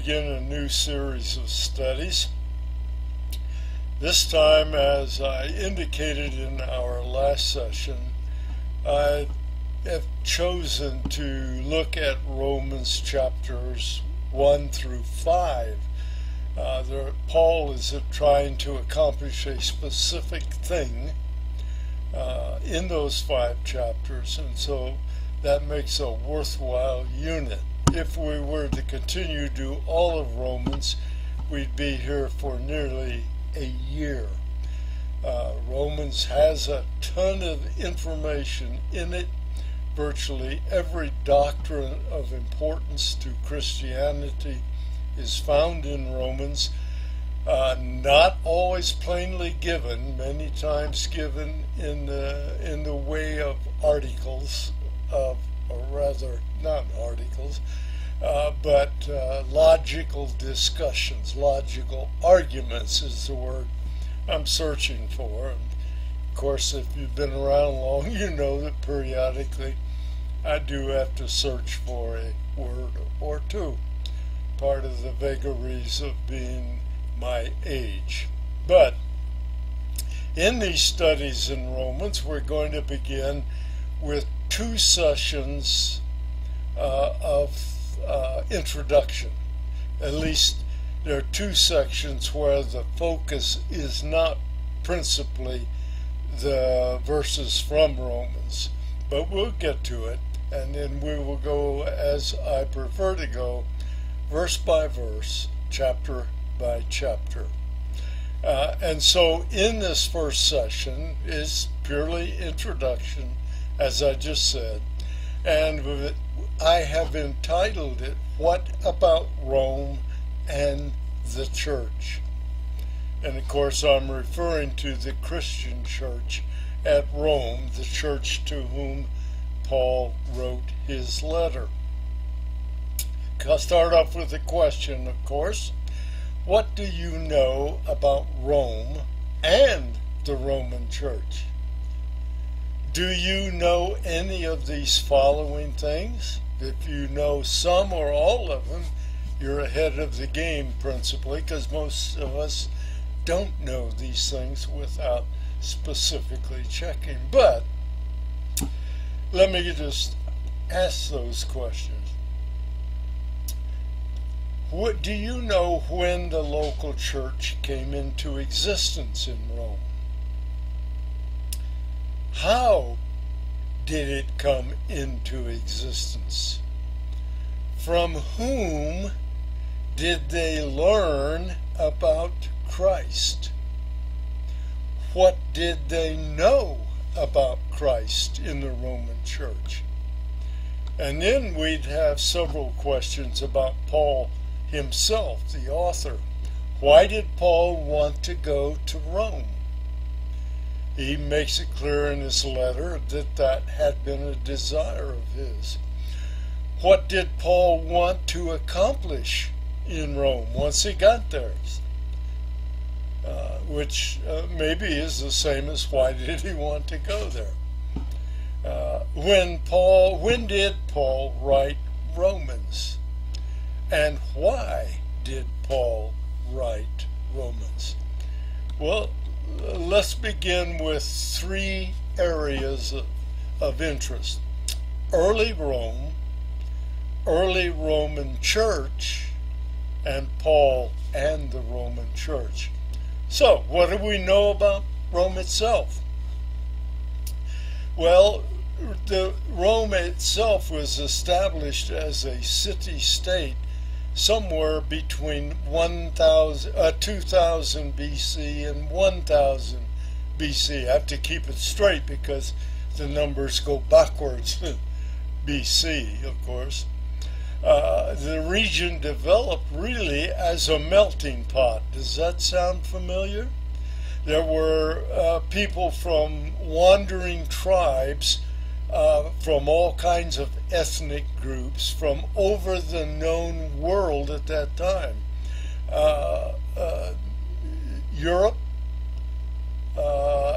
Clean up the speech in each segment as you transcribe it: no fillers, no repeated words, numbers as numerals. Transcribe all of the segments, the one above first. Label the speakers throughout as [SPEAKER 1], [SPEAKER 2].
[SPEAKER 1] begin a new series of studies. This time, as I indicated in our last session, I have chosen to look at Romans chapters 1 through 5. Paul is trying to accomplish a specific thing in those 5 chapters, and so that makes a worthwhile unit. If we were to continue to do all of Romans, we'd be here for nearly a year. Romans has a ton of information in it. Virtually every doctrine of importance to Christianity is found in Romans. Not always plainly given, many times given in the way of articles, or rather not articles, but logical discussions, logical arguments is the word I'm searching for. And of course, if you've been around long, you know that periodically I do have to search for a word or two, part of the vagaries of being my age. But in these studies in Romans, we're going to begin with 2 sessions of introduction. At least there are 2 sections where the focus is not principally the verses from Romans, but we'll get to it, and then we will go, as I prefer to go, verse by verse, chapter by chapter. And so in this first session is purely introduction, as I just said, and I have entitled it, What About Rome and the Church? And of course I'm referring to the Christian church at Rome, the church to whom Paul wrote his letter. I'll start off with a question, of course. What do you know about Rome and the Roman Church? Do you know any of these following things? If you know some or all of them, you're ahead of the game principally, because most of us don't know these things without specifically checking. But let me just ask those questions. What do you know when the local church came into existence in Rome? How did it come into existence? From whom did they learn about Christ? What did they know about Christ in the Roman church? And then we'd have several questions about Paul himself, the author. Why did Paul want to go to Rome? He makes it clear in his letter that had been a desire of his. What did Paul want to accomplish in Rome once he got there? Which maybe is the same as why did he want to go there? When did Paul write Romans? And why did Paul write Romans? Well, let's begin with 3 areas of interest. Early Rome, early Roman church, and Paul and the Roman church. So, what do we know about Rome itself? Well, Rome itself was established as a city-state somewhere between 2000 BC and 1000 BC. I have to keep it straight because the numbers go backwards. BC, of course. The region developed really as a melting pot. Does that sound familiar? There were people from wandering tribes, from all kinds of ethnic groups from over the known world at that time. Europe,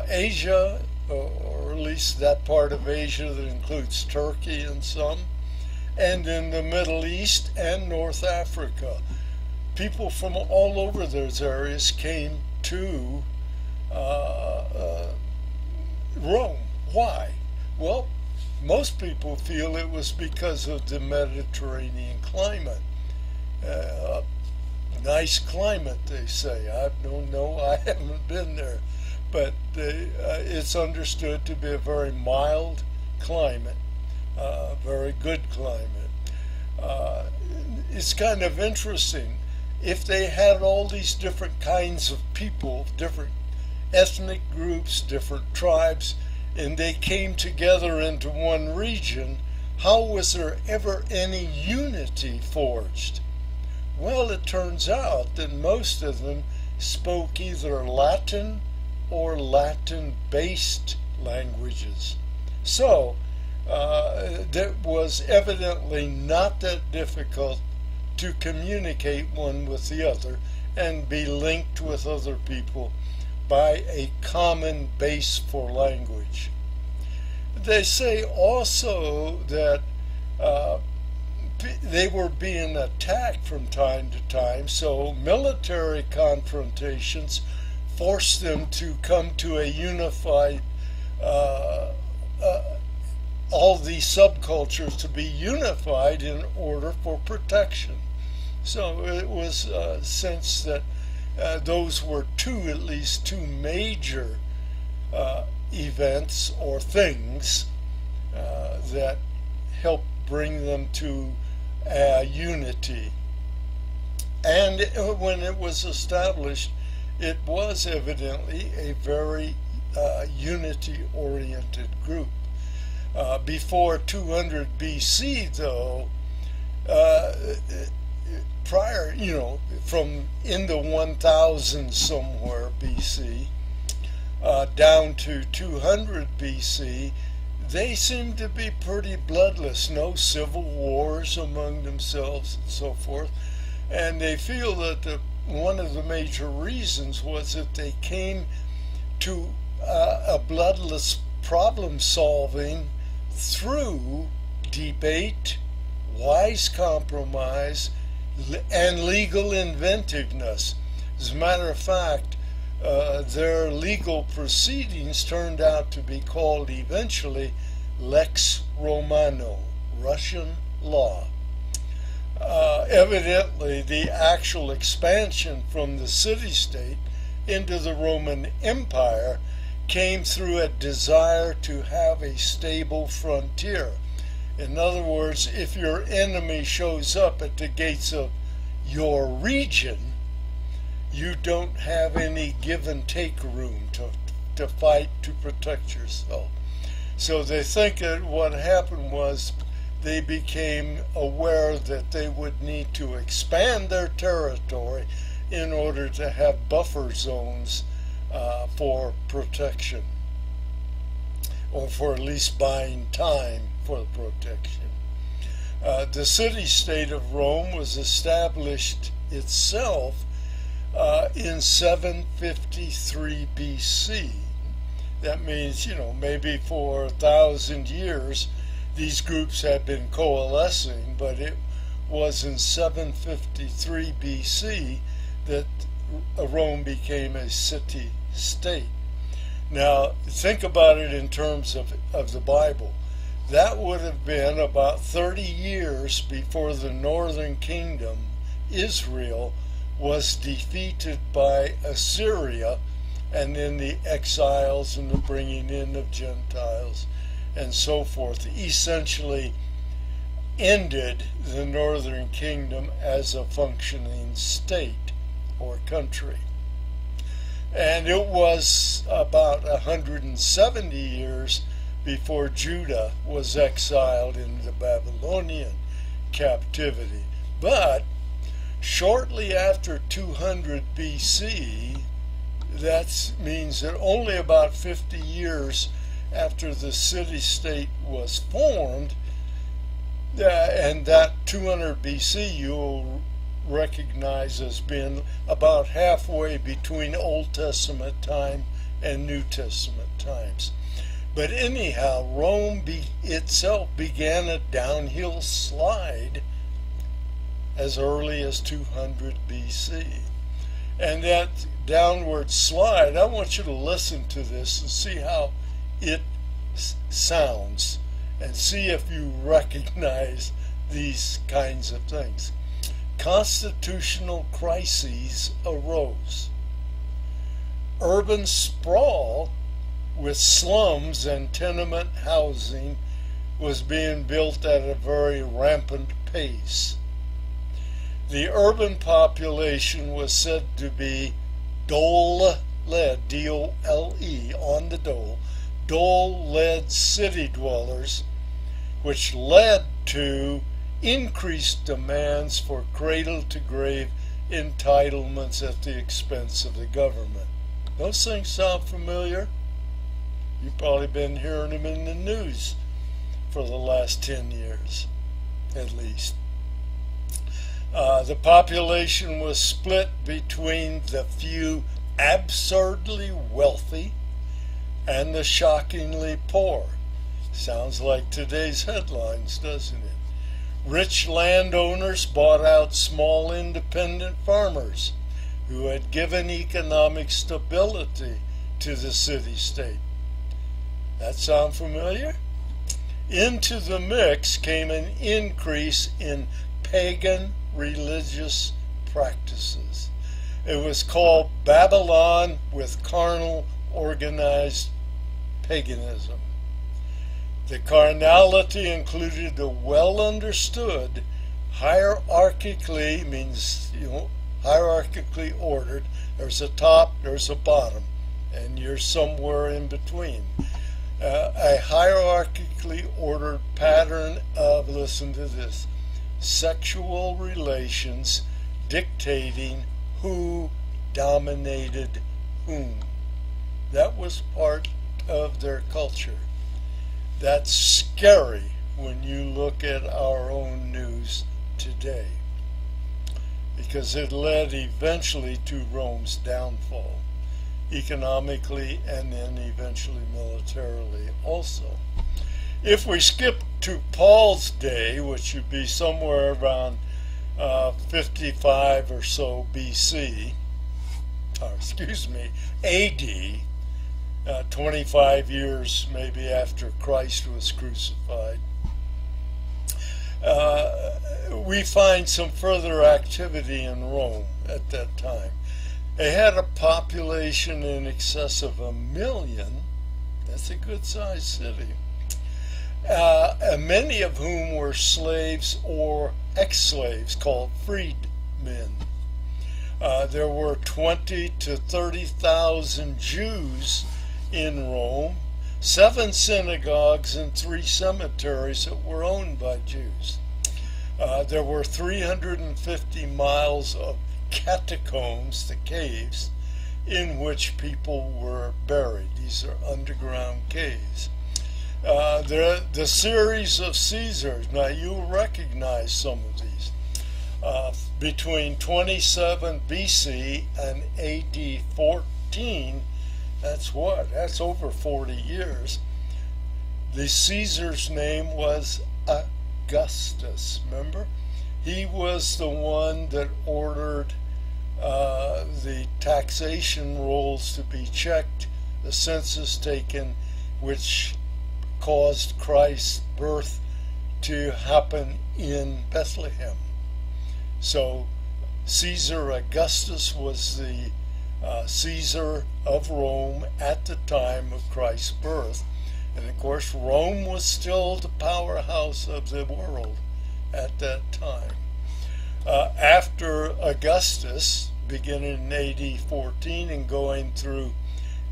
[SPEAKER 1] Asia, or at least that part of Asia that includes Turkey and some, and in the Middle East and North Africa. people from all over those areas came to Rome. Why? Well, most people feel it was because of the Mediterranean climate. Nice climate, they say. I don't know, I haven't been there. But it's understood to be a very mild climate, very good climate. It's kind of interesting. If they had all these different kinds of people, different ethnic groups, different tribes, and they came together into one region, how was there ever any unity forged? Well, it turns out that most of them spoke either Latin or Latin-based languages. So, that was evidently not that difficult to communicate one with the other and be linked with other people by a common base for language. They say also that they were being attacked from time to time, so military confrontations forced them to come to a unified, all these subcultures to be unified in order for protection. So it was a sense that those were at least two major events or things that helped bring them to unity. And when it was established, it was evidently a very unity-oriented group. Before 200 BC, though, prior, from in the 1000 somewhere BC, down to 200 BC, they seem to be pretty bloodless, no civil wars among themselves and so forth. And they feel that one of the major reasons was that they came to a bloodless problem solving through debate, wise compromise, and legal inventiveness. As a matter of fact, their legal proceedings turned out to be called eventually Lex Romano, Russian law. Evidently, the actual expansion from the city-state into the Roman Empire came through a desire to have a stable frontier. In other words, if your enemy shows up at the gates of your region, you don't have any give and take room to fight to protect yourself. So they think that what happened was they became aware that they would need to expand their territory in order to have buffer zones for protection, or for at least buying time for protection. The city-state of Rome was established itself in 753 BC. That means, maybe for 1,000 years these groups had been coalescing, but it was in 753 BC that Rome became a city-state. Now, think about it in terms of the Bible. That would have been about 30 years before the northern kingdom, Israel, was defeated by Assyria, and then the exiles and the bringing in of Gentiles and so forth essentially ended the northern kingdom as a functioning state or country. And it was about 170 years before Judah was exiled into Babylonian captivity. But shortly after 200 BC, that means that only about 50 years after the city-state was formed, and that 200 BC you'll recognize as being about halfway between Old Testament time and New Testament times. But anyhow, Rome itself began a downhill slide as early as 200 BC. And that downward slide, I want you to listen to this and see how it sounds and see if you recognize these kinds of things. Constitutional crises arose. Urban sprawl with slums and tenement housing was being built at a very rampant pace. The urban population was said to be dole-led, D-O-L-E, on the dole, dole-led city dwellers, which led to increased demands for cradle-to-grave entitlements at the expense of the government. Those things sound familiar? You've probably been hearing them in the news for the last 10 years, at least. The population was split between the few absurdly wealthy and the shockingly poor. Sounds like today's headlines, doesn't it? Rich landowners bought out small independent farmers who had given economic stability to the city-state. That sound familiar? Into the mix came an increase in pagan religious practices. It was called Babylon with carnal organized paganism. The carnality included the well understood, hierarchically ordered. There's a top, there's a bottom, and you're somewhere in between. A hierarchically ordered pattern of, listen to this, sexual relations dictating who dominated whom. That was part of their culture. That's scary when you look at our own news today, because it led eventually to Rome's downfall, economically and then eventually militarily also. If we skip to Paul's day, which would be somewhere around 55 or so BC, or excuse me, AD, 25 years maybe after Christ was crucified, we find some further activity in Rome at that time. They had a population in excess of 1 million. That's a good-sized city. Many of whom were slaves or ex-slaves called freedmen. There were 20 to 30,000 Jews in Rome, 7 synagogues and 3 cemeteries that were owned by Jews. There were 350 miles of catacombs, the caves, in which people were buried. These are underground caves. The series of Caesars, now you recognize some of these. Between 27 BC and AD 14, that's what? That's over 40 years. The Caesar's name was Augustus, remember? He was the one that ordered the taxation rolls to be checked, the census taken, which caused Christ's birth to happen in Bethlehem. So Caesar Augustus was the Caesar of Rome at the time of Christ's birth. And of course, Rome was still the powerhouse of the world at that time. After Augustus, beginning in AD 14 and going through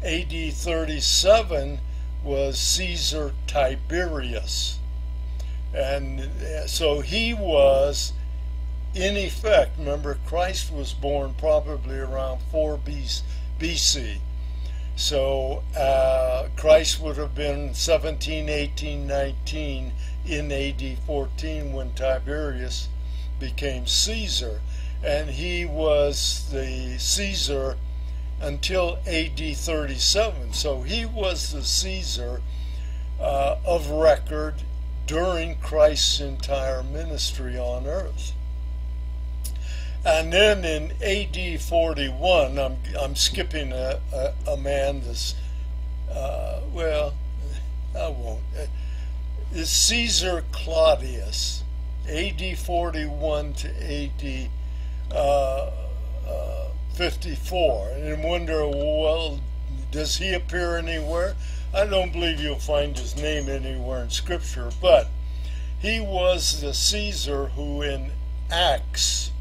[SPEAKER 1] AD 37, was Caesar Tiberius. And so he was, in effect, remember, Christ was born probably around 4 BC. So Christ would have been 17, 18, 19 in AD 14 when Tiberius became Caesar. And he was the Caesar until AD 37. So he was the Caesar of record during Christ's entire ministry on earth. And then in AD 41, I'm skipping a man that's, well, I won't. Is Caesar Claudius, AD 41 to AD 54. And you wonder, well, does he appear anywhere? I don't believe you'll find his name anywhere in Scripture, but he was the Caesar who in Acts,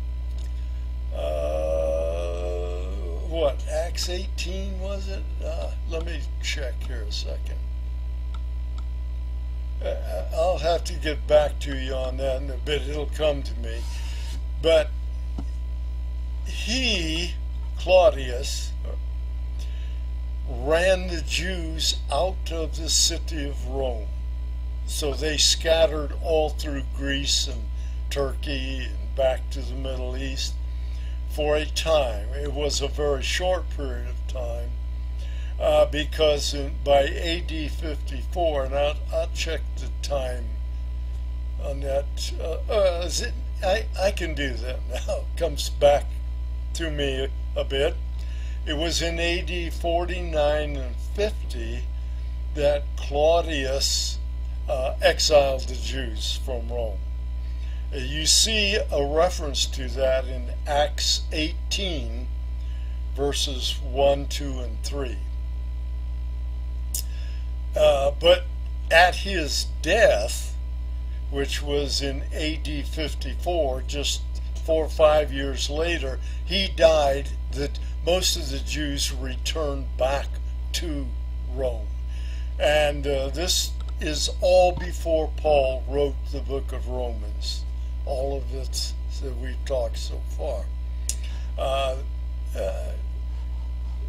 [SPEAKER 1] Acts 18 was it? Let me check here a second. I'll have to get back to you on that in a bit. It'll come to me. But he, Claudius, ran the Jews out of the city of Rome. So they scattered all through Greece and Turkey and back to the Middle East for a time. It was a very short period of time because by AD 54, and I'll check the time on that. I can do that now. It comes back to me a bit. It was in AD 49 and 50 that Claudius exiled the Jews from Rome. You see a reference to that in Acts 18, verses 1, 2, and 3. But at his death, which was in AD 54, just 4 or 5 years later, he died. That most of the Jews returned back to Rome. And this is all before Paul wrote the book of Romans. All of it that we've talked so far.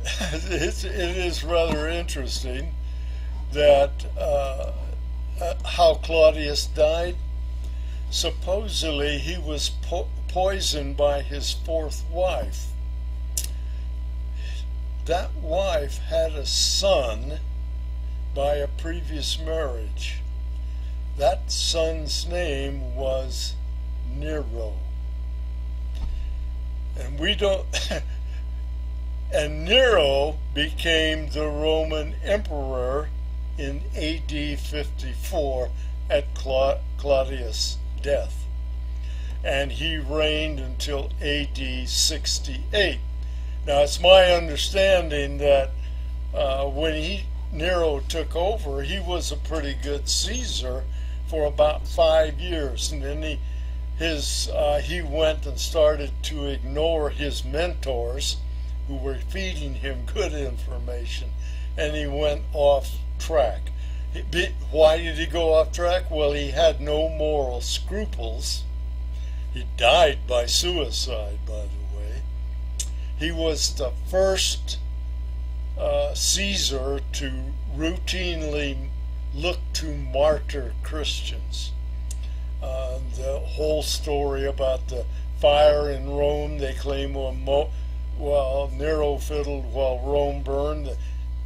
[SPEAKER 1] It is rather interesting that how Claudius died. Supposedly he was poisoned by his fourth wife. That wife had a son by a previous marriage. That son's name was Nero. And we don't and Nero became the Roman emperor in AD 54 at Claudius' death. And he reigned until AD 68. Now it's my understanding that when Nero took over, he was a pretty good Caesar for about 5 years, and then he went and started to ignore his mentors who were feeding him good information, and he went off track. Why did he go off track? Well, he had no moral scruples. He died by suicide, by the way. He was the first Caesar to routinely look to martyr Christians. The whole story about the fire in Rome, they claim, well, Nero fiddled while Rome burned.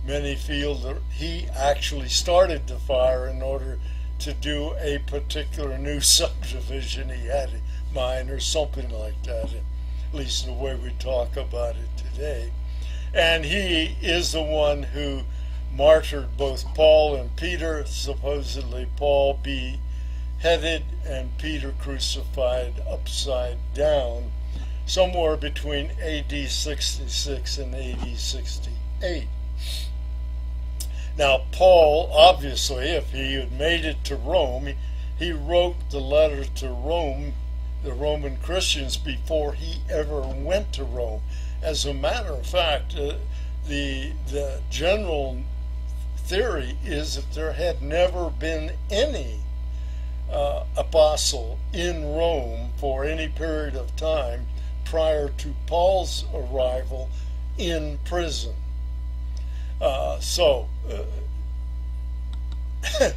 [SPEAKER 1] Many feel that he actually started the fire in order to do a particular new subdivision he had in mind, or something like that, at least the way we talk about it today. And he is the one who martyred both Paul and Peter, supposedly Paul beheaded and Peter crucified upside down, somewhere between AD 66 and AD 68. Now, Paul, obviously, if he had made it to Rome, he wrote the letter to Rome, the Roman Christians, before he ever went to Rome. As a matter of fact, the general theory is that there had never been any apostle in Rome for any period of time prior to Paul's arrival in prison.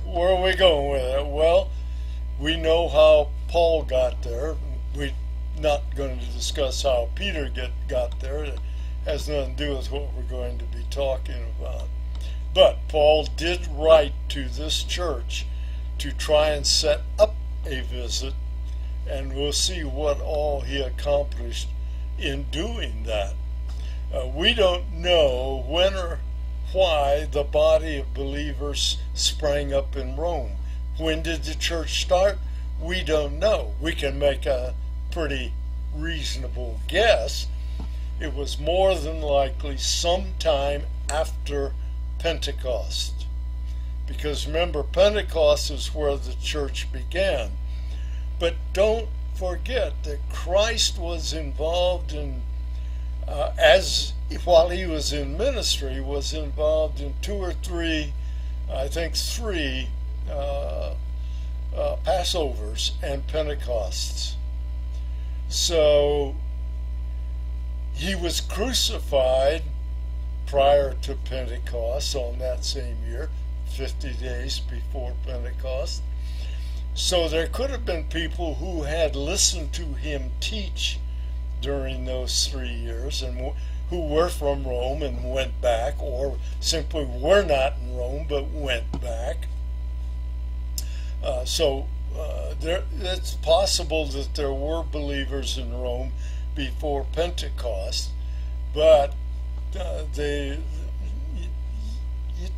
[SPEAKER 1] Where are we going with it? Well, we know how Paul got there. We're not going to discuss how Peter got there. It has nothing to do with what we're going to be talking about. But Paul did write to this church to try and set up a visit, and we'll see what all he accomplished in doing that. We don't know when or why the body of believers sprang up in Rome. When did the church start? We don't know. We can make a pretty reasonable guess. It was more than likely sometime after Pentecost. Because remember, Pentecost is where the church began. But don't forget that Christ was involved in, while he was in ministry, was involved in 2 or 3, I think 3 Passovers and Pentecosts. So he was crucified prior to Pentecost on that same year, 50 days before Pentecost. So there could have been people who had listened to him teach during those 3 years and who were from Rome and went back, or simply were not in Rome but went back. It's possible that there were believers in Rome before Pentecost, but you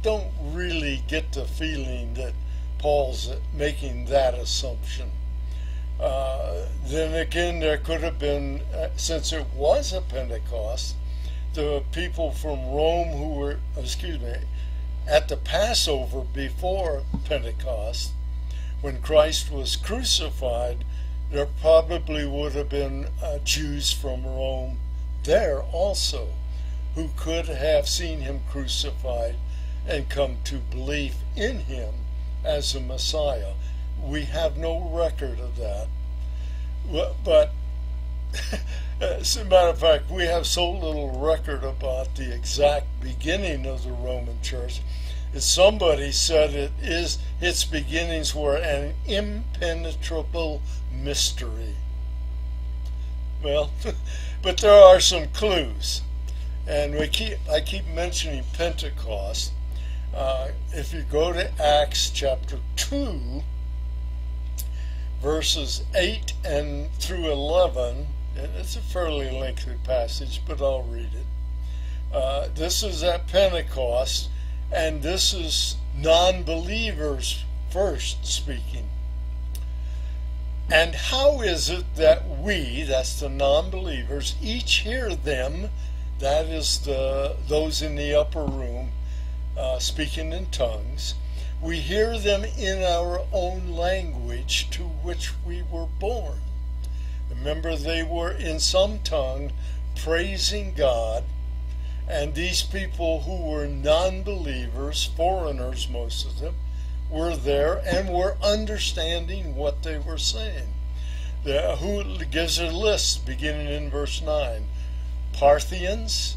[SPEAKER 1] don't really get the feeling that Paul's making that assumption. Then again, there could have been, since it was a Pentecost, the people from Rome who were, at the Passover before Pentecost, when Christ was crucified, there probably would have been Jews from Rome there also, who could have seen him crucified and come to belief in him as a Messiah. We have no record of that. But as a matter of fact, we have so little record about the exact beginning of the Roman Church that somebody said its beginnings were an impenetrable mystery. Well, but there are some clues. And I keep mentioning Pentecost. If you go to Acts chapter 2, verses 8 and through 11, and it's a fairly lengthy passage, but I'll read it. This is at Pentecost, and this is non-believers first speaking. And how is it that we, that's the non-believers, each hear them, that is those in the upper room, speaking in tongues, we hear them in our own language to which we were born. Remember, they were in some tongue praising God, and these people who were non-believers, foreigners most of them, were there and were understanding what they were saying. Who gives a list beginning in verse 9? Parthians,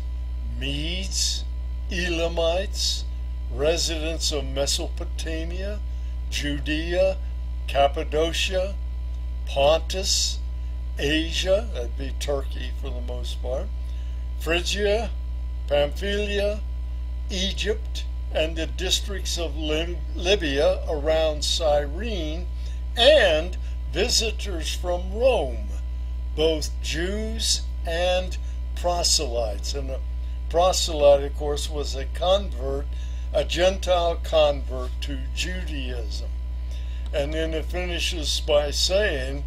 [SPEAKER 1] Medes, Elamites, residents of Mesopotamia, Judea, Cappadocia, Pontus, Asia, that'd be Turkey for the most part, Phrygia, Pamphylia, Egypt, and the districts of Libya around Cyrene, and visitors from Rome, both Jews and proselytes. And a proselyte, of course, was a convert, a Gentile convert to Judaism. And then it finishes by saying,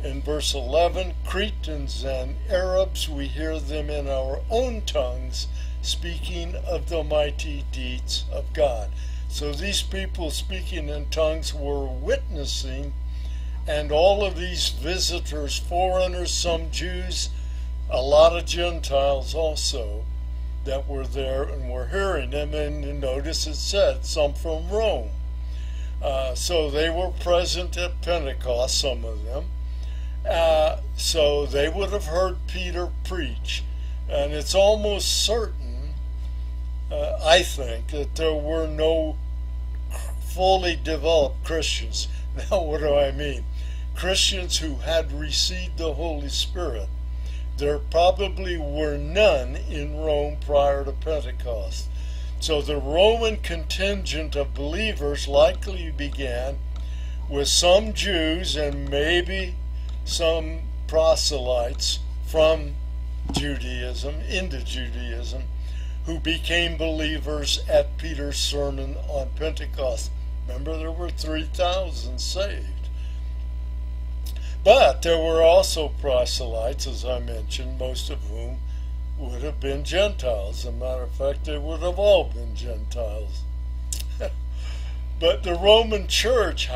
[SPEAKER 1] in verse 11, Cretans and Arabs, we hear them in our own tongues, speaking of the mighty deeds of God. So these people speaking in tongues were witnessing, and all of these visitors, foreigners, some Jews, a lot of Gentiles also, that were there and were hearing them. And notice it said some from Rome. So they were present at Pentecost, some of them. So they would have heard Peter preach. And it's almost certain, I think, that there were no fully developed Christians. Now, what do I mean? Christians who had received the Holy Spirit. There probably were none in Rome prior to Pentecost. So the Roman contingent of believers likely began with some Jews and maybe some proselytes from into Judaism, who became believers at Peter's sermon on Pentecost. Remember, there were 3,000 saved. But there were also proselytes, as I mentioned, most of whom would have been Gentiles. As a matter of fact, they would have all been Gentiles. But the Roman Church,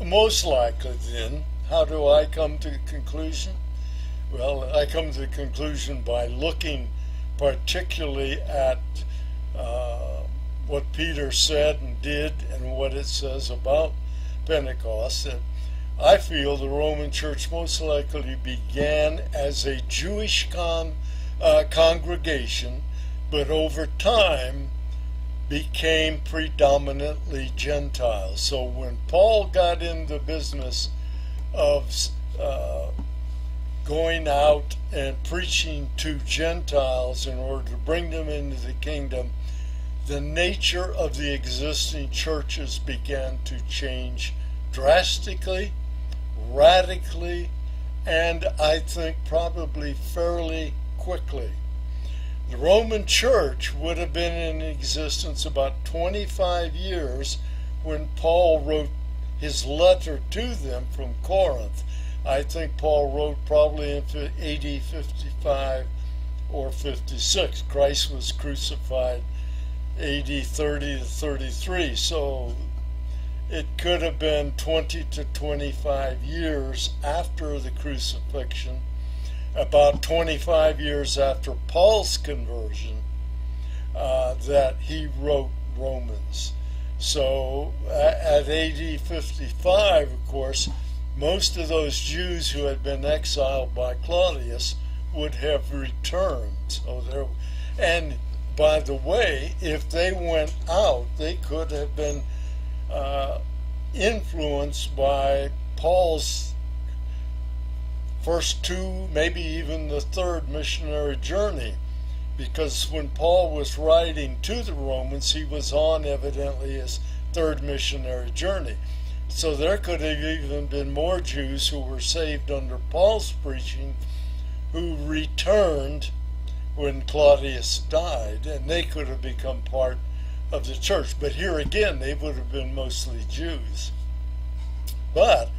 [SPEAKER 1] most likely then, how do I come to the conclusion? Well, I come to the conclusion by looking particularly at what Peter said and did and what it says about Pentecost. And I feel the Roman Church most likely began as a Jewish congregation, but over time became predominantly Gentiles. So when Paul got in the business of going out and preaching to Gentiles in order to bring them into the kingdom, the nature of the existing churches began to change drastically, radically, and I think probably fairly quickly. The Roman Church would have been in existence about 25 years when Paul wrote his letter to them from Corinth. I think Paul wrote probably in AD 55 or 56. Christ was crucified AD 30 to 33, so it could have been 20 to 25 years after the crucifixion, about 25 years after Paul's conversion, that he wrote Romans. So at AD 55, of course, most of those Jews who had been exiled by Claudius would have returned. And by the way, if they went out, they could have been influenced by Paul's first two, maybe even the third missionary journey, because when Paul was writing to the Romans, he was on evidently his third missionary journey. So there could have even been more Jews who were saved under Paul's preaching who returned when Claudius died, and they could have become part of the church. But here again, they would have been mostly Jews. But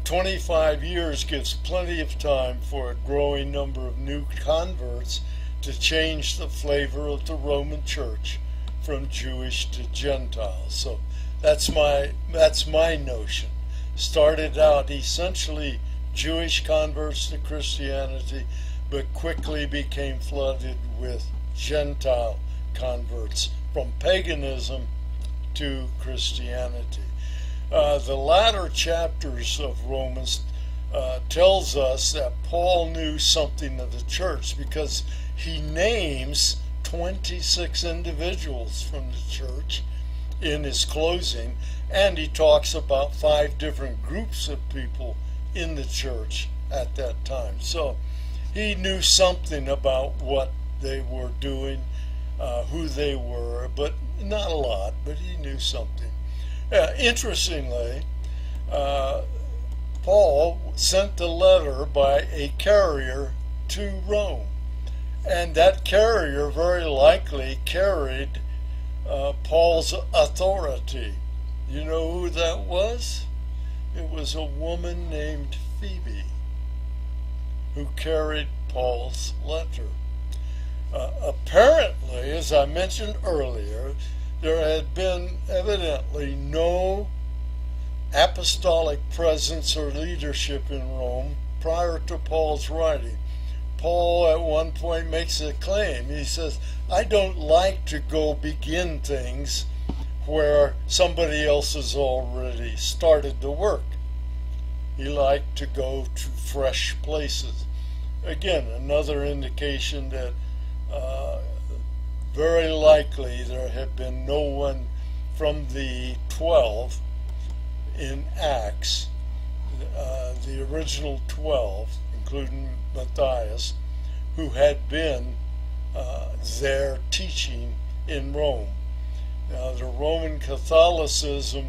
[SPEAKER 1] 25 years gives plenty of time for a growing number of new converts to change the flavor of the Roman Church from Jewish to Gentile. So that's my notion. Started out essentially Jewish converts to Christianity, but quickly became flooded with Gentile converts from paganism to Christianity. The latter chapters of Romans tells us that Paul knew something of the church, because he names 26 individuals from the church in his closing, and he talks about 5 different groups of people in the church at that time. So he knew something about what they were doing, who they were, but not a lot, but he knew something. Interestingly, Paul sent the letter by a carrier to Rome, and that carrier very likely carried Paul's authority. You know who that was? It was a woman named Phoebe who carried Paul's letter. Apparently, as I mentioned earlier, there had been evidently no apostolic presence or leadership in Rome prior to Paul's writing. Paul at one point makes a claim. He says, I don't like to go begin things where somebody else has already started the work. He liked to go to fresh places. Again, another indication that very likely there had been no one from the 12 in Acts, the original 12, including Matthias, who had been there teaching in Rome. Now, the Roman Catholicism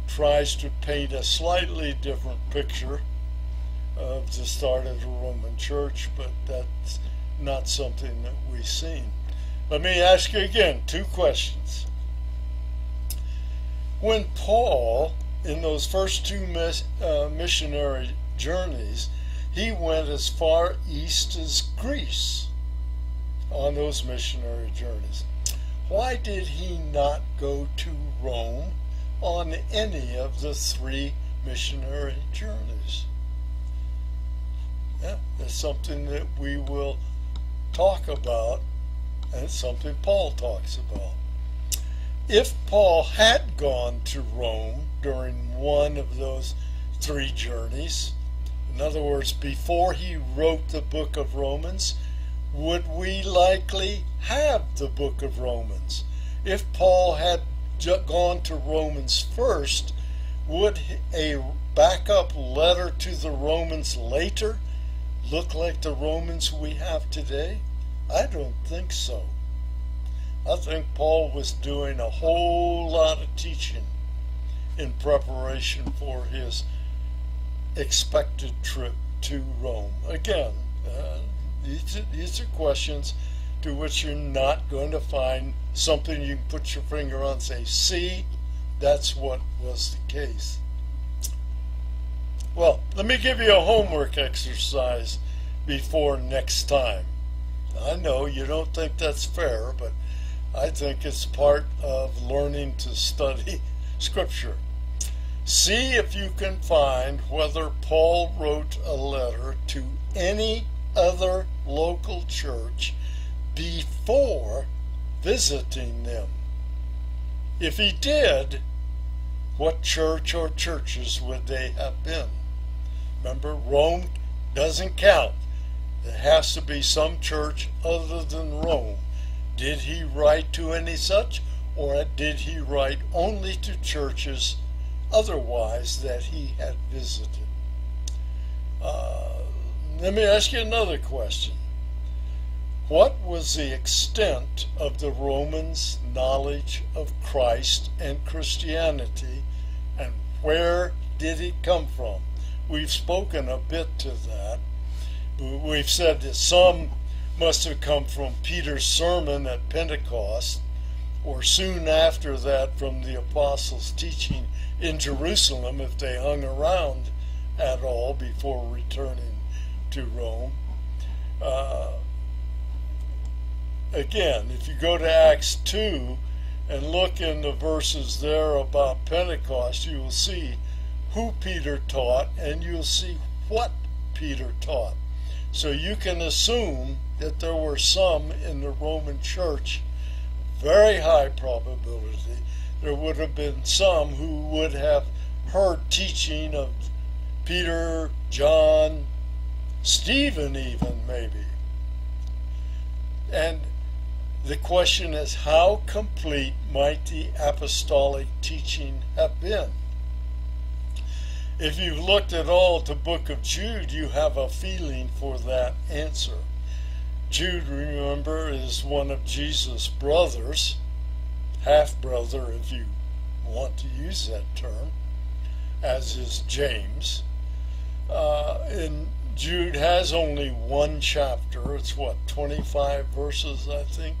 [SPEAKER 1] tries to paint a slightly different picture. of the start of the Roman Church, but that's not something that we've seen. Let me ask you again 2 questions. When Paul, in those first 2 missionary journeys, he went as far east as Greece on those missionary journeys. Why did he not go to Rome on any of the 3 missionary journeys? Yeah, that's something that we will talk about, and it's something Paul talks about. If Paul had gone to Rome during one of those 3 journeys, in other words, before he wrote the book of Romans, would we likely have the book of Romans? If Paul had gone to Romans first, would a backup letter to the Romans later look like the Romans we have today? I don't think so. I think Paul was doing a whole lot of teaching in preparation for his expected trip to Rome. Again, these are questions to which you're not going to find something you can put your finger on and say, see, that's what was the case. Well, let me give you a homework exercise before next time. I know you don't think that's fair, but I think it's part of learning to study Scripture. See if you can find whether Paul wrote a letter to any other local church before visiting them. If he did, what church or churches would they have been? Remember, Rome doesn't count. It has to be some church other than Rome. Did he write to any such, or did he write only to churches otherwise that he had visited? Let me ask you another question. What was the extent of the Romans' knowledge of Christ and Christianity, and where did it come from? We've spoken a bit to that. We've said that some must have come from Peter's sermon at Pentecost, or soon after that from the apostles' teaching in Jerusalem, if they hung around at all before returning to Rome. Again, if you go to Acts 2 and look in the verses there about Pentecost, you will see who Peter taught, and you'll see what Peter taught. So you can assume that there were some in the Roman church, very high probability, there would have been some who would have heard teaching of Peter, John, Stephen even maybe. And the question is, how complete might the apostolic teaching have been? If you've looked at all the book of Jude, you have a feeling for that answer. Jude, remember, is one of Jesus' brothers, half-brother if you want to use that term, as is James. And Jude has only 1 chapter. It's 25 verses, I think.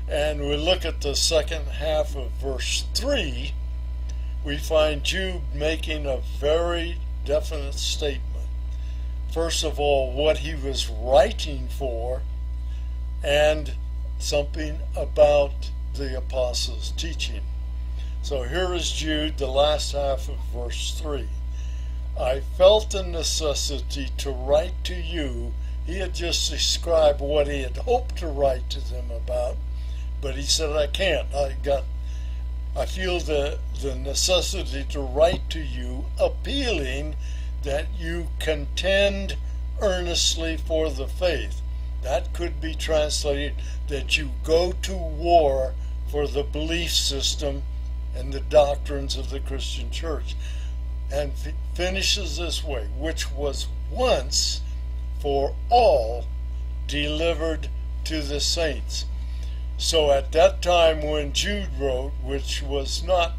[SPEAKER 1] And we look at the second half of verse 3, we find Jude making a very definite statement. First of all, what he was writing for, and something about the apostles' teaching. So here is Jude, the last half of verse 3. I felt the necessity to write to you. He had just described what he had hoped to write to them about, but he said, I can't. I feel the necessity to write to you, appealing that you contend earnestly for the faith. That could be translated that you go to war for the belief system and the doctrines of the Christian church. And finishes this way, which was once for all delivered to the saints. So at that time when Jude wrote, which was not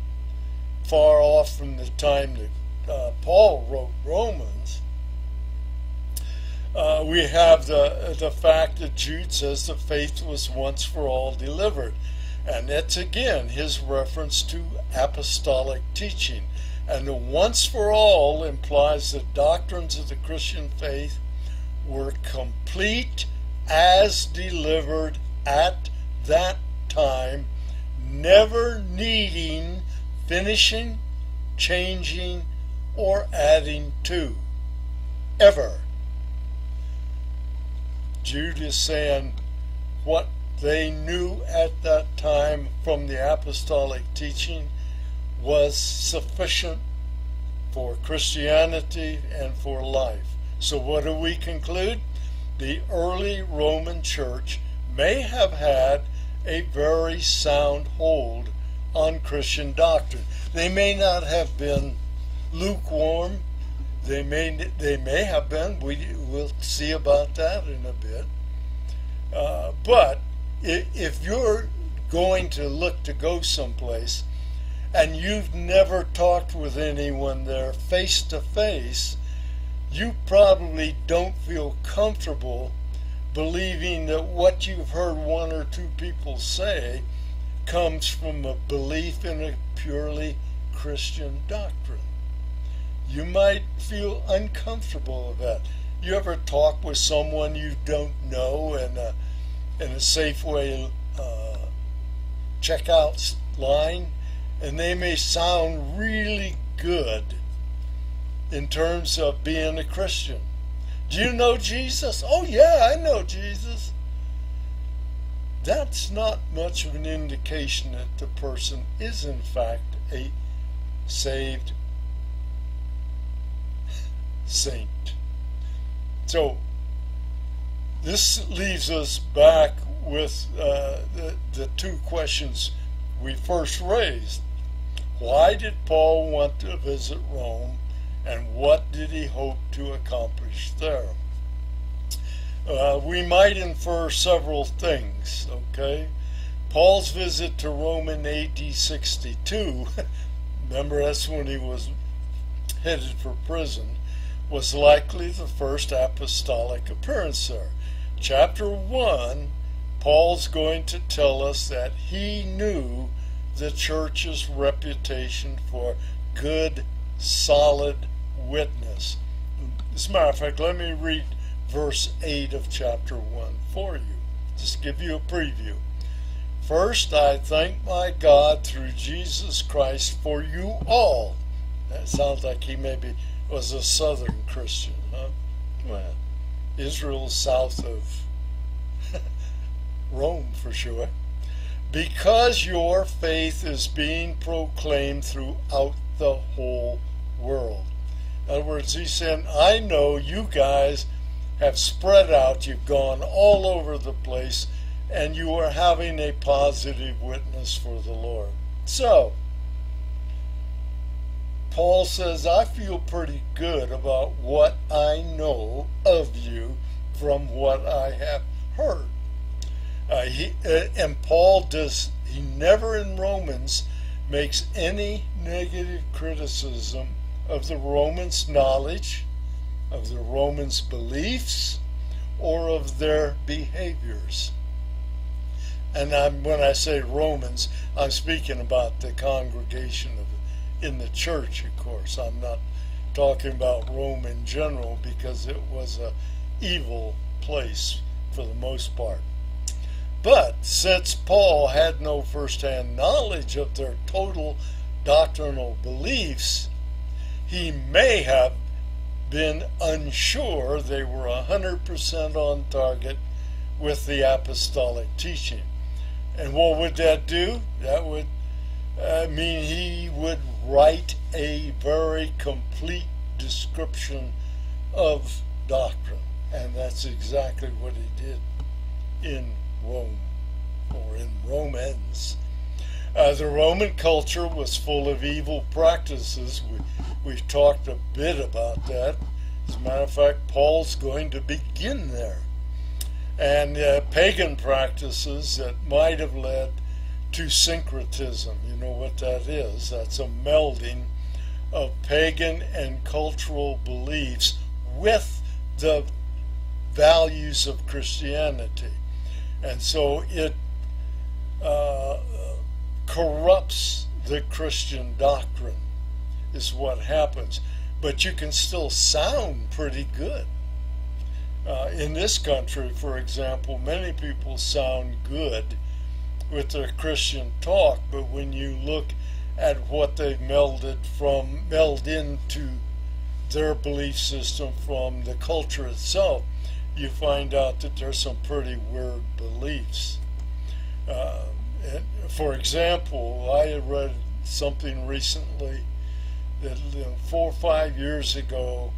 [SPEAKER 1] far off from the time that Paul wrote Romans, We have the fact that Jude says the faith was once for all delivered. And that's again his reference to apostolic teaching. And the once for all implies the doctrines of the Christian faith were complete as delivered at that time, never needing finishing, changing, or adding to. Ever. Jude is saying what they knew at that time from the apostolic teaching was sufficient for Christianity and for life. So what do we conclude? The early Roman church may have had a very sound hold on Christian doctrine. They may not have been lukewarm. They may have been. We'll see about that in a bit. But if you're going to look to go someplace and you've never talked with anyone there face to face, you probably don't feel comfortable believing that what you've heard one or two people say comes from a belief in a purely Christian doctrine. You might feel uncomfortable with that. You ever talk with someone you don't know in a Safeway checkout line, and they may sound really good in terms of being a Christian. Do you know Jesus? Oh yeah, I know Jesus. That's not much of an indication that the person is in fact a saved saint. So this leaves us back with the two questions we first raised. Why did Paul want to visit Rome, and what did he hope to accomplish there? We might infer several things, okay? Paul's visit to Rome in AD 62, remember that's when he was headed for prison, was likely the first apostolic appearance there. Chapter 1, Paul's going to tell us that he knew the church's reputation for good, solid witness. As a matter of fact, let me read verse 8 of chapter 1 for you. Just give you a preview. First, I thank my God through Jesus Christ for you all. That sounds like he maybe was a southern Christian, huh? Well, Israel south of Rome for sure. Because your faith is being proclaimed throughout the whole world. In other words, he's saying, I know you guys have spread out, you've gone all over the place, and you are having a positive witness for the Lord. So, Paul says, I feel pretty good about what I know of you from what I have heard. And Paul he never in Romans makes any negative criticism of the Romans' knowledge, of the Romans' beliefs, or of their behaviors. And when I say Romans, I'm speaking about the congregation in the church, of course. I'm not talking about Rome in general, because it was an evil place for the most part. But since Paul had no first-hand knowledge of their total doctrinal beliefs, he may have been unsure they were 100% on target with the apostolic teaching. And what would that do? That would mean he would write a very complete description of doctrine. And that's exactly what he did in Rome, or in Romans. The Roman culture was full of evil practices. We've talked a bit about that. As a matter of fact, Paul's going to begin there. And pagan practices that might have led to syncretism. You know what that is? That's a melding of pagan and cultural beliefs with the values of Christianity. And so it corrupts the Christian doctrine, is what happens. But you can still sound pretty good. In this country, for example, many people sound good with their Christian talk, but when you look at what they've meld into their belief system from the culture itself, you find out that there's some pretty weird beliefs. For example, I had read something recently that 4 or 5 years ago,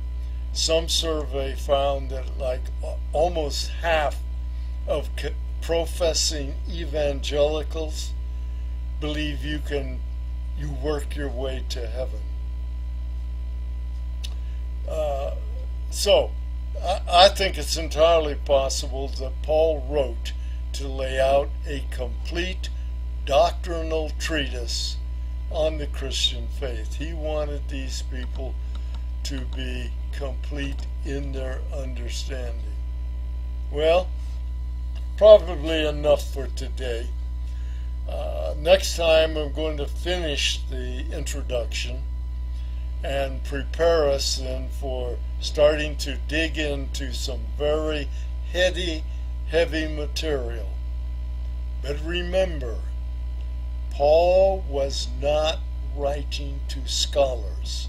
[SPEAKER 1] some survey found that like almost half of professing evangelicals believe you work your way to heaven. So I think it's entirely possible that Paul wrote to lay out a complete doctrinal treatise on the Christian faith. He wanted these people to be complete in their understanding. Well, probably enough for today. Next time I'm going to finish the introduction and prepare us then for starting to dig into some very heavy material. But remember, Paul was not writing to scholars.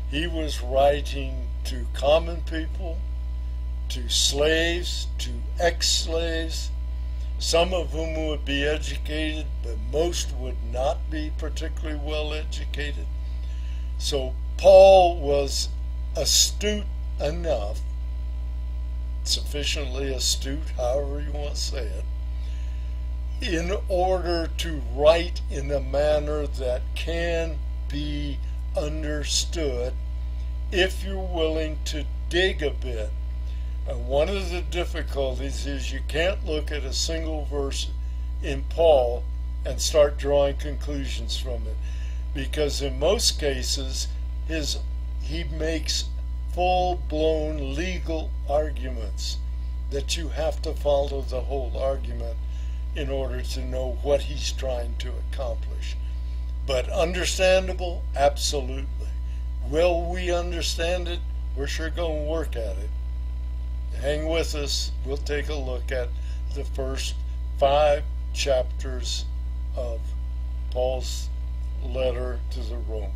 [SPEAKER 1] He was writing to common people, to slaves, to ex-slaves, some of whom would be educated, but most would not be particularly well educated. So Paul was astute enough, sufficiently astute, however you want to say it, in order to write in a manner that can be understood if you're willing to dig a bit. One of the difficulties is you can't look at a single verse in Paul and start drawing conclusions from it, because in most cases he makes full-blown legal arguments that you have to follow the whole argument in order to know what he's trying to accomplish. But understandable? Absolutely. Will we understand it? We're sure going to work at it. Hang with us. We'll take a look at the first 5 chapters of Paul's letter to the Romans.